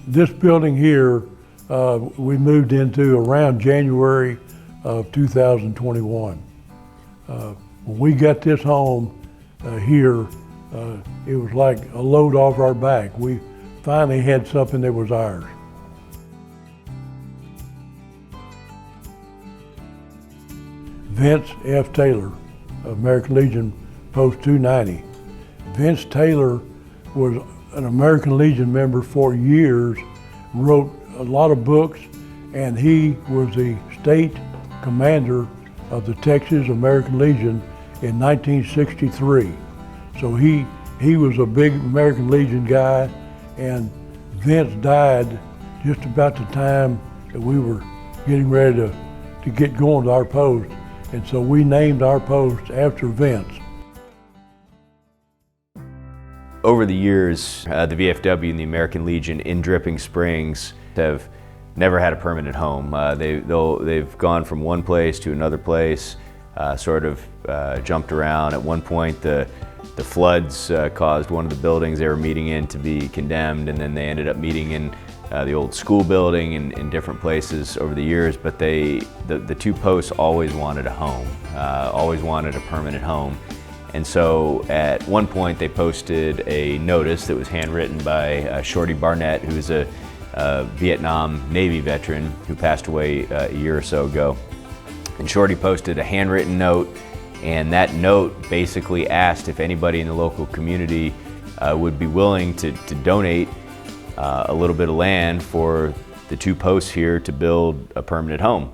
This building here, we moved into around January of 2021. When we got this home here, it was like a load off our back. We finally had something that was ours. Vince F. Taylor, American Legion, Post 290. Vince Taylor was an American Legion member for years, wrote a lot of books, and he was the state commander of the Texas American Legion in 1963. So he was a big American Legion guy, and Vince died just about the time that we were getting ready to get going to our post. And so we named our post after Vince. Over the years, the VFW and the American Legion in Dripping Springs have never had a permanent home. They've gone from one place to another place, sort of jumped around. At one point, the floods caused one of the buildings they were meeting in to be condemned, and then they ended up meeting in the old school building in different places over the years. But the two posts always wanted a home, always wanted a permanent home. And so at one point they posted a notice that was handwritten by Shorty Barnett, who's a Vietnam Navy veteran who passed away a year or so ago. And Shorty posted a handwritten note, and that note basically asked if anybody in the local community would be willing to donate a little bit of land for the two posts here to build a permanent home.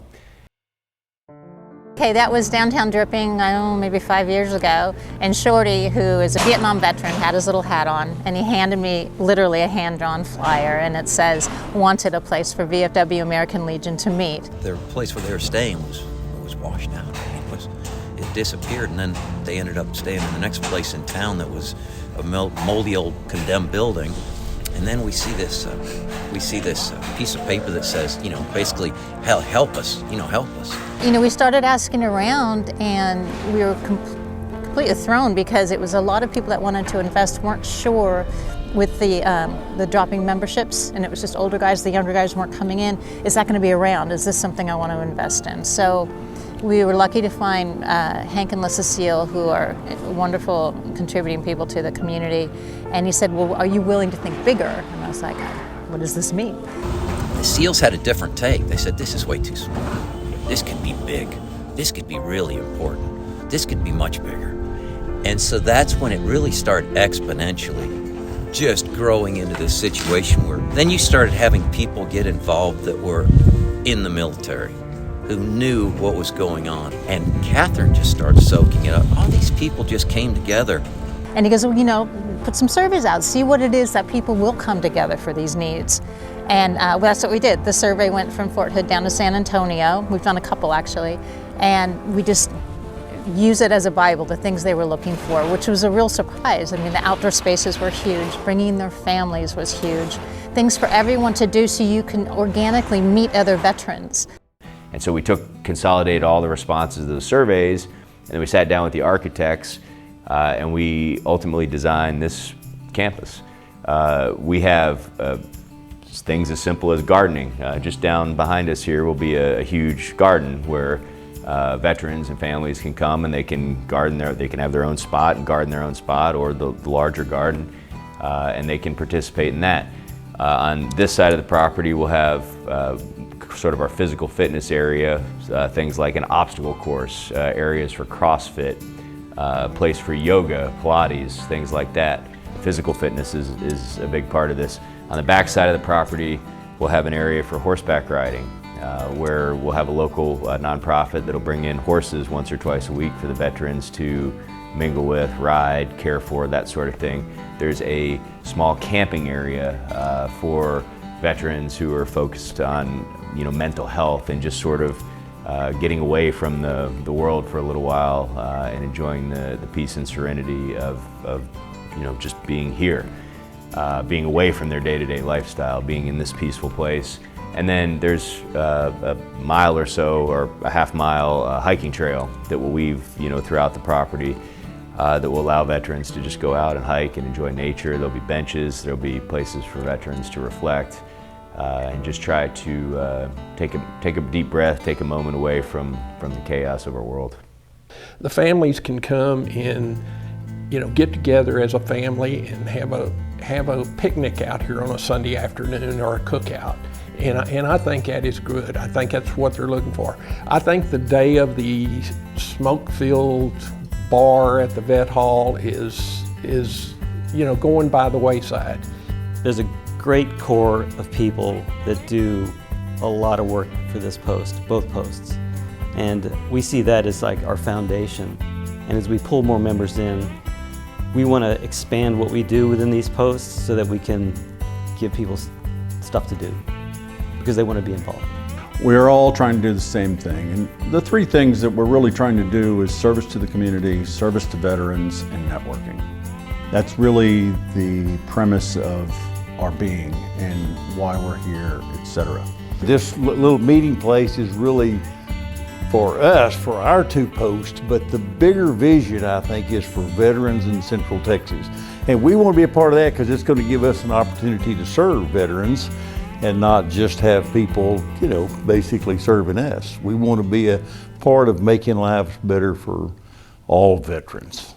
Okay, that was downtown Dripping, I don't know, maybe 5 years ago, and Shorty, who is a Vietnam veteran, had his little hat on, and he handed me literally a hand-drawn flyer, and it says, wanted a place for VFW American Legion to meet. The place where they were staying was washed out. It disappeared, and then they ended up staying in the next place in town that was a moldy old condemned building. And then we see this piece of paper that says, basically, hell, help us, help us. We started asking around, and we were completely thrown because it was a lot of people that wanted to invest weren't sure with the dropping memberships, and it was just older guys. The younger guys weren't coming in. Is that going to be around? Is this something I want to invest in? So we were lucky to find Hank and Lissa Seal, who are wonderful contributing people to the community. And he said, well, are you willing to think bigger? And I was like, what does this mean? The Seals had a different take. They said, this is way too small. This could be big. This could be really important. This could be much bigger. And so that's when it really started exponentially just growing into this situation where then you started having people get involved that were in the military, who knew what was going on. And Catherine just started soaking it up. All these people just came together. And he goes, well, put some surveys out, see what it is that people will come together for these needs. And that's what we did. The survey went from Fort Hood down to San Antonio. We've done a couple actually. And we just use it as a Bible, the things they were looking for, which was a real surprise. I mean, the outdoor spaces were huge. Bringing their families was huge. Things for everyone to do so you can organically meet other veterans. And so we consolidated all the responses to the surveys, and then we sat down with the architects, and we ultimately designed this campus. We have things as simple as gardening. Just down behind us here will be a huge garden where veterans and families can come and they can garden there. They can have their own spot and garden their own spot, or the larger garden, and they can participate in that. On this side of the property, we'll have sort of our physical fitness area, things like an obstacle course, areas for CrossFit, place for yoga, Pilates, things like that. Physical fitness is a big part of this. On the back side of the property, we'll have an area for horseback riding, where we'll have a local nonprofit that'll bring in horses once or twice a week for the veterans to mingle with, ride, care for, that sort of thing. There's a small camping area for veterans who are focused on mental health and just sort of getting away from the world for a little while and enjoying the peace and serenity of just being here, being away from their day-to-day lifestyle, being in this peaceful place. And then there's a mile or so, or a half-mile hiking trail that will weave throughout the property that will allow veterans to just go out and hike and enjoy nature. There'll be benches, there'll be places for veterans to reflect. and just try to take a deep breath, take a moment away from the chaos of our world. The families can come and, get together as a family and have a picnic out here on a Sunday afternoon or a cookout. And I think that is good. I think that's what they're looking for. I think the day of the smoke-filled bar at the Vet Hall is going by the wayside. There's a great core of people that do a lot of work for this post, both posts. And we see that as like our foundation. And as we pull more members in, we want to expand what we do within these posts so that we can give people stuff to do because they want to be involved. We're all trying to do the same thing. And the three things that we're really trying to do is service to the community, service to veterans, and networking. That's really the premise of our being and why we're here, etc. This little meeting place is really for us, for our two posts, but the bigger vision, I think, is for veterans in Central Texas. And we want to be a part of that because it's going to give us an opportunity to serve veterans and not just have people, basically serving us. We want to be a part of making lives better for all veterans.